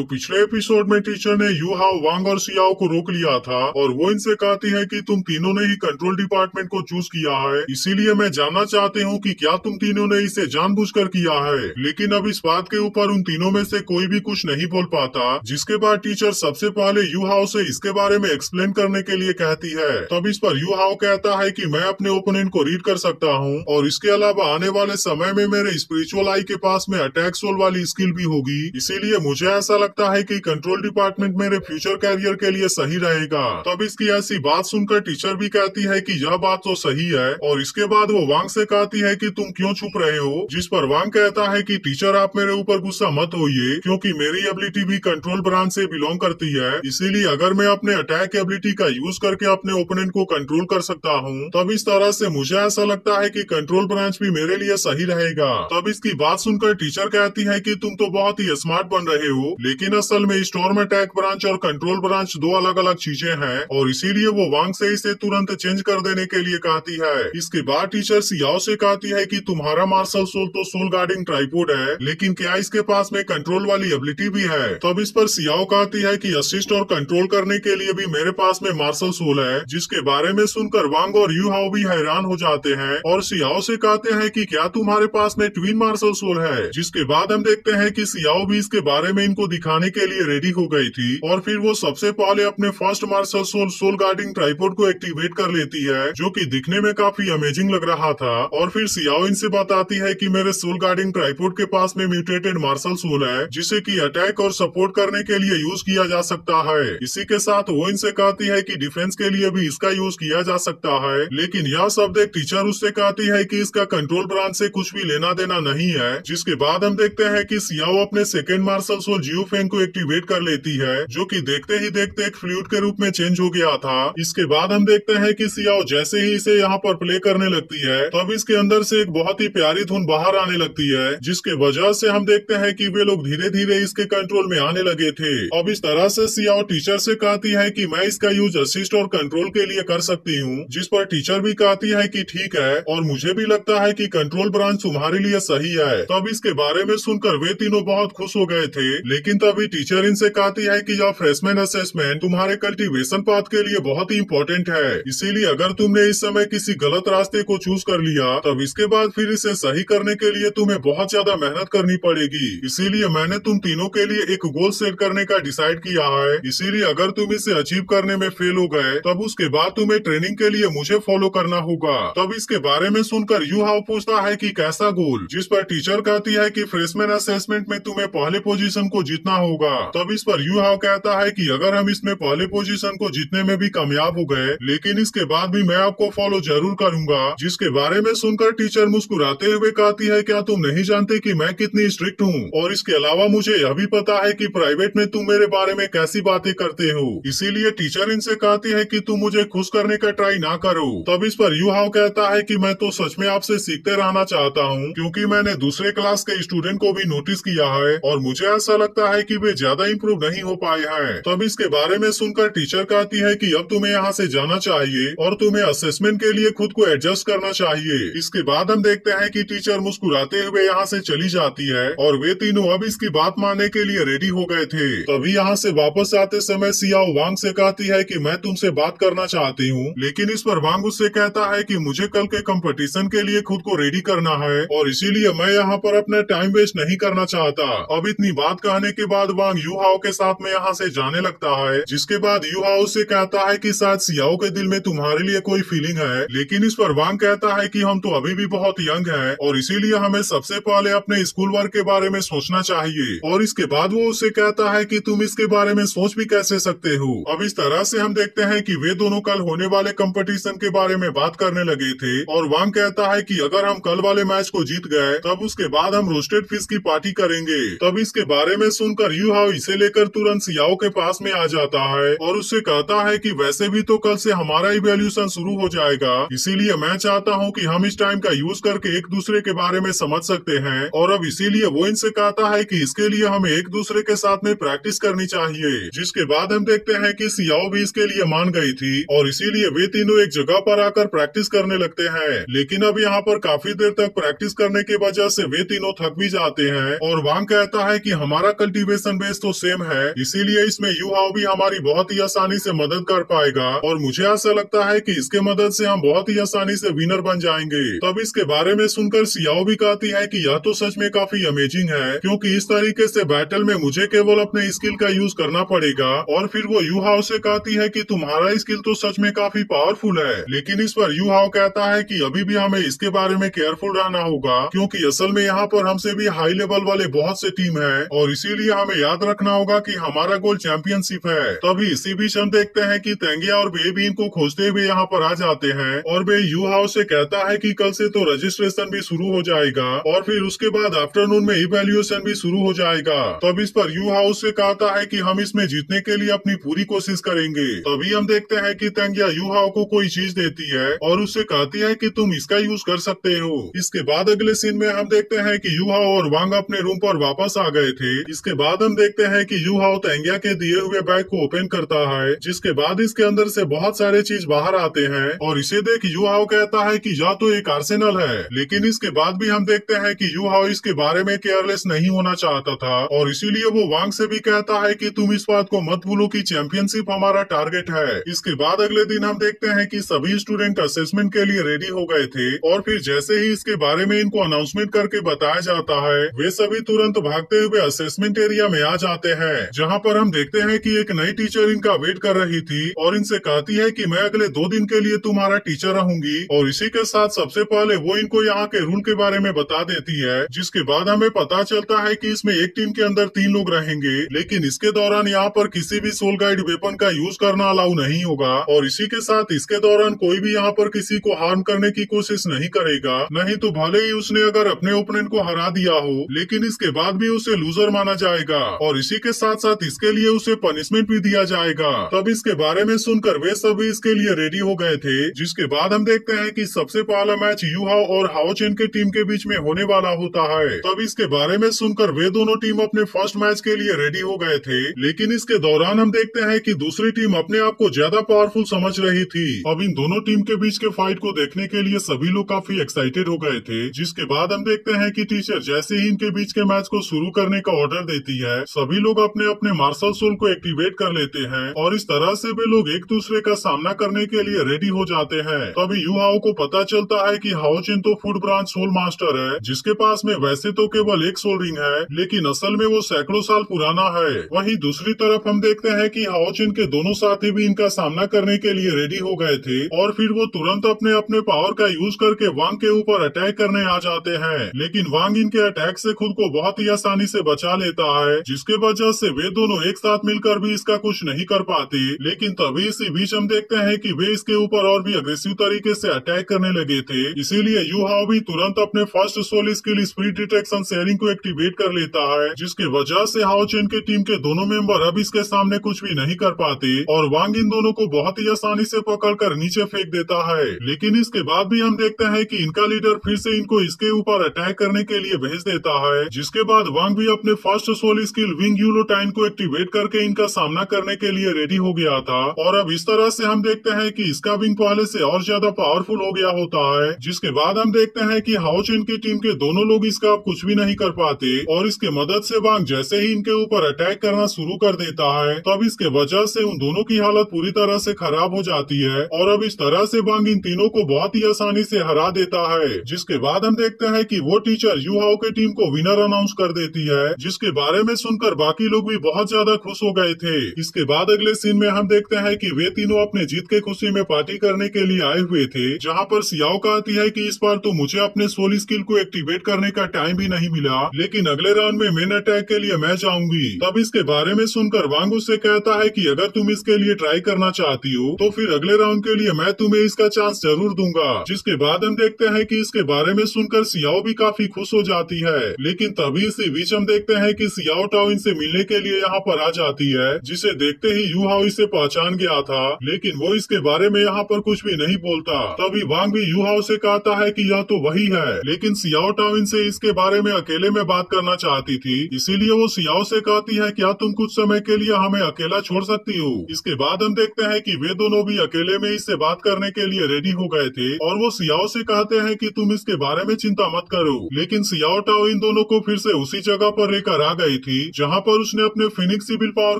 तो पिछले एपिसोड में टीचर ने यू हाओ, वांग और सियाओ को रोक लिया था और वो इनसे कहती है कि तुम तीनों ने ही कंट्रोल डिपार्टमेंट को चूज किया है, इसीलिए मैं जानना चाहती हूँ कि क्या तुम तीनों ने इसे जानबूझकर किया है। लेकिन अब इस बात के ऊपर उन तीनों में से कोई भी कुछ नहीं बोल पाता, जिसके बाद टीचर सबसे पहले यू हाओ से इसके बारे में एक्सप्लेन करने के लिए कहती है। तब इस पर यू हाओ कहता है कि मैं अपने ओपोनेंट को रीड कर सकता हूँ और इसके अलावा आने वाले समय में मेरे स्पिरिचुअल आई के पास में अटैक सोल वाली स्किल भी होगी, इसीलिए मुझे ऐसा लगता है कि कंट्रोल डिपार्टमेंट मेरे फ्यूचर कैरियर के लिए सही रहेगा। तब इसकी ऐसी बात सुनकर टीचर भी कहती है कि यह बात तो सही है और इसके बाद वो वांग से कहती है कि तुम क्यों छुप रहे हो, जिस पर वांग कहता है कि टीचर आप मेरे ऊपर गुस्सा मत होइए, क्योंकि मेरी एबिलिटी भी कंट्रोल ब्रांच से बिलोंग करती है, इसीलिए अगर मैं अपने अटैक एबिलिटी का यूज करके अपने ओपोनेंट को कंट्रोल कर सकता हूँ, तब इस तरह से मुझे ऐसा लगता है कि कंट्रोल ब्रांच भी मेरे लिए सही रहेगा। तब इसकी बात सुनकर टीचर कहती है कि तुम तो बहुत ही स्मार्ट बन रहे हो, लेकिन असल में स्टॉर्म अटैक ब्रांच और कंट्रोल ब्रांच दो अलग अलग चीजें हैं और इसीलिए वो वांग से इसे तुरंत चेंज कर देने के लिए कहती है। इसके बाद टीचर सियाओ से कहती है कि तुम्हारा मार्शल सोल तो सोल गार्डिंग ट्राइपोड है, लेकिन क्या इसके पास में कंट्रोल वाली एबिलिटी भी है। तब इस पर सियाओ कहती है कि असिस्ट और कंट्रोल करने के लिए भी मेरे पास में मार्शल सोल है, जिसके बारे में सुनकर वांग और यू हाओ भी हैरान हो जाते हैं और सियाओ से कहते हैं कि क्या तुम्हारे पास में ट्विन मार्शल सोल है। जिसके बाद हम देखते हैं कि सियाओ भी इसके बारे में इनको दिखाने के लिए रेडी हो गई थी और फिर वो सबसे पहले अपने first marshal soul soul guarding tripod को एक्टिवेट कर लेती है, जो कि दिखने में काफी अमेजिंग लग रहा था। और फिर सियाओ इनसे बताती है कि मेरे सोल गार्डिंग ट्राइपोड के पास में म्यूटेटेड मार्शल सोल है, जिसे कि अटैक और सपोर्ट करने के लिए यूज किया जा सकता है। इसी के साथ वो इनसे कहती है कि डिफेंस के लिए भी इसका यूज किया जा सकता है, लेकिन यह सब देख टीचर उससे कहती है कि इसका कंट्रोल ब्रांच से कुछ भी लेना देना नहीं है। जिसके बाद हम देखते हैं कि सियाओ अपने सेकेंड मार्शल सोल जियो फेंग को एक्टिवेट कर लेती है, जो कि देखते ही देखते एक फ्लूइड के रूप में चेंज हो गया था। इसके बाद हम देखते हैं कि सियाओ जैसे ही इसे यहाँ पर प्ले करने लगती है, तब इसके अंदर से एक बहुत ही प्यारी धुन बाहर आने लगती है, जिसके वजह से हम देखते हैं कि वे लोग धीरे धीरे इसके कंट्रोल में आने लगे थे। अब इस तरह से सियाओ टीचर से कहती है कि मैं इसका यूज असिस्ट और कंट्रोल के लिए कर सकती हूँ, जिस पर टीचर भी कहती है कि ठीक है और मुझे भी लगता है कि कंट्रोल ब्रांच तुम्हारे लिए सही है। तब इसके बारे में सुनकर वे तीनों बहुत खुश हो गए थे, लेकिन तभी टीचर इनसे कहती है कि यह फ्रेशमैन असेसमेंट तुम्हारे कल्टीवेशन पाथ के लिए बहुत ही इम्पोर्टेंट है, इसीलिए अगर तुमने इस समय किसी गलत रास्ते को चूज कर लिया, तब इसके बाद फिर इसे सही करने के लिए तुम्हें बहुत ज्यादा मेहनत करनी पड़ेगी। इसीलिए मैंने तुम तीनों के लिए एक गोल सेट करने का डिसाइड किया है, इसीलिए अगर तुम इसे अचीव करने में फेल हो गए, तब उसके बाद तुम्हें ट्रेनिंग के लिए मुझे फॉलो करना होगा। तब इसके बारे में सुनकर यू हाओ पूछता है कि कैसा गोल, जिस पर टीचर कहती है कि फ्रेशमैन असेसमेंट में तुम्हें पहले पोजीशन को जीतना होगा। तब इस पर यू हाओ कहता है कि अगर हम इसमें पहले पोजीशन को जीतने में भी कामयाब हो गए, लेकिन इसके बाद भी मैं आपको फॉलो जरूर करूंगा। जिसके बारे में सुनकर टीचर मुस्कुराते हुए कहती है क्या तुम नहीं जानते कि मैं कितनी स्ट्रिक्ट हूँ, और इसके अलावा मुझे यह भी पता है कि प्राइवेट में तुम मेरे बारे में कैसी बातें करते हो, इसीलिए टीचर इनसे कहती है कि तुम मुझे खुश करने का ट्राई ना करो। तब इस पर यू हाओ कहता है कि मैं तो सच में आपसे सीखते रहना चाहता हूँ, क्योंकि मैंने दूसरे क्लास के स्टूडेंट को भी नोटिस किया है और मुझे ऐसा लगता है कि वे ज्यादा इम्प्रूव नहीं हो पाए हैं। तब इसके बारे में सुनकर टीचर कहती है कि अब तुम्हें यहाँ से जाना चाहिए और तुम्हें असेसमेंट के लिए खुद को एडजस्ट करना चाहिए। इसके बाद हम देखते हैं कि टीचर मुस्कुराते हुए यहाँ से चली जाती है और वे तीनों अब इसकी बात मानने के लिए रेडी हो गए थे। तभी यहाँ से वापस आते समय सियाओ वांग से कहती है कि मैं तुमसे बात करना चाहती हूँ, लेकिन इस पर वांग उससे कहता है कि मुझे कल के कंपटीशन के लिए खुद को रेडी करना है और इसीलिए मैं यहाँ पर अपना टाइम वेस्ट नहीं करना चाहता। अब इतनी बात कहने के बाद वांग यू हाओ के साथ में यहाँ से जाने लगता है, जिसके बाद यू हाओ से कहता है कि शायद सियाओ के दिल में तुम्हारे लिए कोई फीलिंग है, लेकिन इस पर वांग कहता है कि हम तो अभी भी बहुत यंग हैं और इसीलिए हमें सबसे पहले अपने स्कूल वर्क के बारे में सोचना चाहिए। और इसके बाद वो उसे कहता है कि तुम इसके बारे में सोच भी कैसे सकते हो। अब इस तरह से हम देखते हैं कि वे दोनों कल होने वाले कंपटीशन के बारे में बात करने लगे थे और वांग कहता है कि अगर हम कल वाले मैच को जीत गए, तब उसके बाद हम रोस्टेड फिश की पार्टी करेंगे। तब इसके बारे में सुनकर यू हाओ इसे लेकर तुरंत सियाओ के पास में आ जाता है और उससे कहता है कि वैसे भी तो कल से हमारा इवैल्यूएशन शुरू हो जाएगा, इसीलिए मैं चाहता हूँ कि हम इस टाइम का यूज करके एक दूसरे के बारे में समझ सकते हैं। और अब इसीलिए वो इनसे कहता है कि इसके लिए हमें एक दूसरे के साथ में प्रैक्टिस करनी चाहिए। जिसके बाद हम देखते हैं कि सियाओ भी इसके लिए मान गई थी और इसीलिए वे तीनों एक जगह पर आकर प्रैक्टिस करने लगते हैं। लेकिन अब यहाँ पर काफी देर तक प्रैक्टिस करने की वजह से वे तीनों थक भी जाते हैं और वांग कहता है कि हमारा कल्टीवेशन मोटिवेशन बेस तो सेम है, इसीलिए इसमें यू हाउ भी हमारी बहुत ही आसानी से मदद कर पाएगा और मुझे ऐसा लगता है कि इसके मदद से हम बहुत ही आसानी से विनर बन जाएंगे। तब इसके बारे में सुनकर सियाओ भी कहती है कि यह तो सच में काफी अमेजिंग है, क्योंकि इस तरीके से बैटल में मुझे केवल अपने स्किल का यूज करना पड़ेगा। और फिर वो यू हाउ से कहती है कि तुम्हारा स्किल तो सच में काफी पावरफुल है, लेकिन इस पर यू हाउ कहता है कि अभी भी हमें इसके बारे में केयरफुल रहना होगा, क्योंकि असल में यहाँ पर हमसे भी हाई लेवल वाले बहुत से टीम है और इसीलिए हमें याद रखना होगा कि हमारा गोल चैंपियनशिप है। तभी इसी बीच हम देखते हैं कि तेंगिया और बे भी इनको खोजते हुए यहाँ पर आ जाते हैं और बे यू हाउ से कहता है कि कल से तो रजिस्ट्रेशन भी शुरू हो जाएगा और फिर उसके बाद आफ्टरनून में इवैल्यूएशन भी शुरू हो जाएगा। तब इस पर यू हाउ से कहता है कि हम इसमें जीतने के लिए अपनी पूरी कोशिश करेंगे। तभी हम देखते हैं कि तेंगिया यू हाउ को कोई चीज देती है और उससे कहती है कि तुम इसका यूज कर सकते हो। इसके बाद अगले सीन में हम देखते हैं कि यू हाउ और वांग अपने रूम पर वापस आ गए थे। इसके बाद हम देखते हैं कि यू हाउ तेंगिया के दिए हुए बैग को ओपन करता है, जिसके बाद इसके अंदर से बहुत सारे चीज बाहर आते हैं और इसे देख यू हाउ कहता है कि यह तो एक आर्सेनल है। लेकिन इसके बाद भी हम देखते हैं कि यू हाउ इसके बारे में केयरलेस नहीं होना चाहता था और इसीलिए वो वांग से भी कहता है कि तुम इस बात को मत भूलो कि चैंपियनशिप हमारा टारगेट है। इसके बाद अगले दिन हम देखते हैं कि सभी स्टूडेंट असेसमेंट के लिए रेडी हो गए थे और फिर जैसे ही इसके बारे में इनको अनाउंसमेंट करके बताया जाता है, वे सभी तुरंत भागते हुए असेसमेंट एरिया में आ जाते हैं, जहाँ पर हम देखते हैं कि एक नई टीचर इनका वेट कर रही थी और इनसे कहती है कि मैं अगले 2 दिन के लिए तुम्हारा टीचर रहूंगी। और इसी के साथ सबसे पहले वो इनको यहाँ के रूल के बारे में बता देती है, जिसके बाद हमें पता चलता है कि इसमें एक टीम के अंदर 3 लोग रहेंगे, लेकिन इसके दौरान यहाँ पर किसी भी सोल गाइड वेपन का यूज करना अलाउ नहीं होगा और इसी के साथ इसके दौरान कोई भी यहाँ पर किसी को हार्म करने की कोशिश नहीं करेगा। नहीं तो भले ही उसने अगर अपने ओपोनेंट को हरा दिया हो, लेकिन इसके बाद भी उसे लूजर माना जाएगा और इसी के साथ साथ इसके लिए उसे पनिशमेंट भी दिया जाएगा। तब इसके बारे में सुनकर वे सभी इसके लिए रेडी हो गए थे, जिसके बाद हम देखते हैं कि सबसे पहला मैच यू हाउ और हाओ चेन के टीम के बीच में होने वाला होता है। तब इसके बारे में सुनकर वे दोनों टीम अपने फर्स्ट मैच के लिए रेडी हो गए थे, लेकिन इसके दौरान हम देखते हैं कि दूसरी टीम अपने आप को ज्यादा पावरफुल समझ रही थी। अब इन दोनों टीम के बीच के फाइट को देखने के लिए सभी लोग काफी एक्साइटेड हो गए थे, जिसके बाद हम देखते हैं कि टीचर जैसे ही इनके बीच के मैच को शुरू करने का ऑर्डर देती है, सभी लोग अपने अपने मार्शल सोल को एक्टिवेट कर लेते हैं और इस तरह से वे लोग एक दूसरे का सामना करने के लिए रेडी हो जाते हैं। तभी यू हाओ को पता चलता है कि हाओ चेन तो फूड ब्रांच सोल मास्टर है, जिसके पास में वैसे तो केवल एक सोल रिंग है, लेकिन असल में वो सैकड़ों साल पुराना है। वहीं दूसरी तरफ हम देखते हैं कि हाओ चेन के दोनों साथी भी इनका सामना करने के लिए रेडी हो गए थे और फिर वो तुरंत अपने अपने पावर का यूज करके वांग के ऊपर अटैक करने आ जाते हैं, लेकिन वांग इनके अटैक से खुद को बहुत ही आसानी से बचा लेता है, जिसके वजह से वे दोनों एक साथ मिलकर भी इसका कुछ नहीं कर पाते। लेकिन तभी इसी बीच हम देखते हैं कि वे इसके ऊपर और भी अग्रेसिव तरीके से अटैक करने लगे थे, इसीलिए यू हाओ भी तुरंत अपने first soul skill speed detection sharing को एक्टिवेट कर लेता है, जिसके वजह से हाओ चेन के टीम के दोनों मेंबर अब इसके सामने कुछ भी नहीं कर पाते और वांग इन दोनों को बहुत ही आसानी से पकड़कर नीचे फेंक देता है। लेकिन इसके बाद भी हम देखते हैं कि इनका लीडर फिर से इनको इसके ऊपर अटैक करने के लिए भेज देता है, जिसके बाद वांग भी अपने फर्स्ट सोल स्किल विंग यूलोटाइन को एक्टिवेट करके इनका सामना करने के लिए रेडी हो गया था और अब इस तरह से हम देखते हैं कि इसका विंग पहले से और ज्यादा पावरफुल हो गया होता है, जिसके बाद हम देखते हैं कि हाओ चेन की टीम के दोनों लोग इसका अब कुछ भी नहीं कर पाते और इसके मदद से वांग जैसे ही इनके ऊपर अटैक करना शुरू कर देता है, तब इसके वजह से उन दोनों की हालत पूरी तरह से खराब हो जाती है और अब इस तरह से वांग इन तीनों को बहुत ही आसानी से हरा देता है। जिसके बाद हम देखते हैं कि वो टीचर यू हाओ के टीम को विनर अनाउंस कर देती है, जिसके बारे में सुनकर बाकी लोग भी बहुत ज्यादा खुश हो गए थे। इसके बाद अगले सीन में हम देखते हैं कि वे तीनों अपने जीत के खुशी में पार्टी करने के लिए आए हुए थे, जहाँ पर सियाओ कहती है कि इस बार तो मुझे अपने सोल स्किल को एक्टिवेट करने का टाइम भी नहीं मिला, लेकिन अगले राउंड में मेन अटैक के लिए मैं जाऊंगी। तब इसके बारे में सुनकर वांग उससे कहता है कि अगर तुम इसके लिए ट्राई करना चाहती हो तो फिर अगले राउंड के लिए मैं तुम्हें इसका चांस जरूर दूंगा। जिसके बाद हम देखते हैं कि इसके बारे में सुनकर सियाओ भी काफी खुश हो जाती है, लेकिन तभी इसी बीच हम देखते हैं कि सियाओ टाओ इनसे मिलने के लिए यहाँ पर आ जाती है, जिसे देखते ही यू हाओ इसे पहचान गया था, लेकिन वो इसके बारे में यहाँ पर कुछ भी नहीं बोलता। तभी वांग भी यू हाओ से कहता है कि यह तो वही है, लेकिन सियाओ टाओ इनसे इसके बारे में अकेले में बात करना चाहती थी, इसीलिए वो सियाओ से कहती है क्या तुम कुछ समय के लिए हमें अकेला छोड़ सकती हो। इसके बाद हम देखते हैं कि वे दोनों भी अकेले में इससे बात करने के लिए रेडी हो गए थे और वो सियाओ से कहते हैं कि तुम इसके बारे में चिंता मत करो, लेकिन सियाओ टाओ इन दोनों को फिर से उसी जगह पर लेकर आ गए गई थी, जहाँ पर उसने अपने फिनिक्स सिविल पावर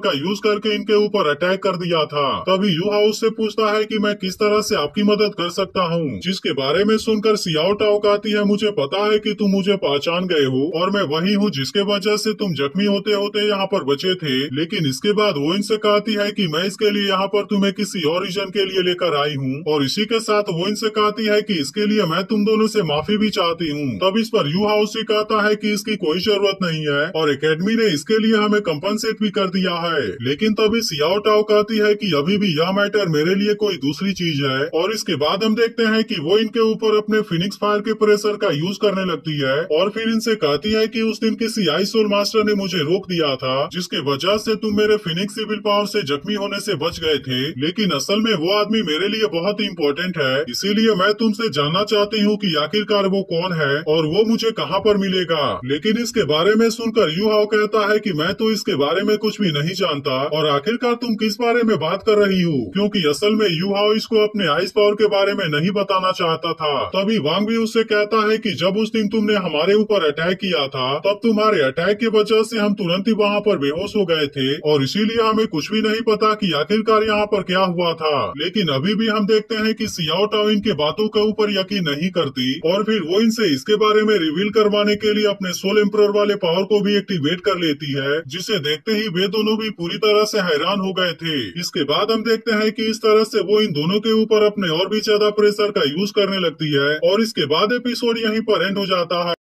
का यूज करके इनके ऊपर अटैक कर दिया था। तभी यू हाउ उससे पूछता है कि मैं किस तरह से आपकी मदद कर सकता हूँ, जिसके बारे में सुनकर सियाओ टाओ कहती है, मुझे पता है कि तुम मुझे पहचान गए हो और मैं वही हूँ जिसके वजह से तुम जख्मी होते होते यहाँ पर बचे थे। लेकिन इसके बाद वो इनसे कहती है कि मैं इसके लिए यहाँ पर तुम्हें किसी और रीजन के लिए लेकर आई हूँ, और इसी के साथ वो इनसे कहती है कि इसके लिए मैं तुम दोनों से माफी भी चाहती हूँ। तब इस पर यू हाउ से कहता है कि इसकी कोई जरूरत नहीं है और एकेडमी ने इसके लिए हमें कंपनसेट भी कर दिया है। लेकिन तभी सियाओ टाओ कहती है कि अभी भी यह मैटर मेरे लिए कोई दूसरी चीज है, और इसके बाद हम देखते हैं कि वो इनके ऊपर अपने फिनिक्स फायर के प्रेशर का यूज करने लगती है और फिर इनसे कहती है कि उस दिन किसी आइस सोल मास्टर ने मुझे रोक दिया था, जिसके वजह से तुम मेरे फिनिक्स सिविल पावर से जख्मी होने से बच गए थे। लेकिन असल में वो आदमी मेरे लिए बहुत ही इम्पोर्टेंट है, इसीलिए मैं तुमसे जानना चाहती हूँ कि आखिरकार वो कौन है और वो मुझे कहाँ पर मिलेगा। लेकिन इसके बारे में सुनकर यू हाउ कहता है कि मैं तो इसके बारे में कुछ भी नहीं जानता, और आखिरकार तुम किस बारे में बात कर रही हो, क्योंकि असल में यू हाउ इसको अपने आइस पावर के बारे में नहीं बताना चाहता था। तभी वांग भी उससे कहता है कि जब उस दिन तुमने हमारे ऊपर अटैक किया था, तब तुम्हारे अटैक की वजह से हम तुरंत ही वहाँ पर बेहोश हो गए थे, और इसीलिए हमें कुछ भी नहीं पता कि आखिरकार यहाँ पर क्या हुआ था। लेकिन अभी भी हम देखते हैं कि सियाओ टाओ इनके बातों के ऊपर यकीन नहीं करती, और फिर वो इनसे इसके बारे में रिवील करवाने के लिए अपने सोल एम्परर वाले पावर को भी एक्टिवेट कर लेती है, जिसे देखते ही वे दोनों भी पूरी तरह से हैरान हो गए थे। इसके बाद हम देखते हैं कि इस तरह से वो इन दोनों के ऊपर अपने और भी ज्यादा प्रेशर का यूज करने लगती है, और इसके बाद एपिसोड यहीं पर एंड हो जाता है।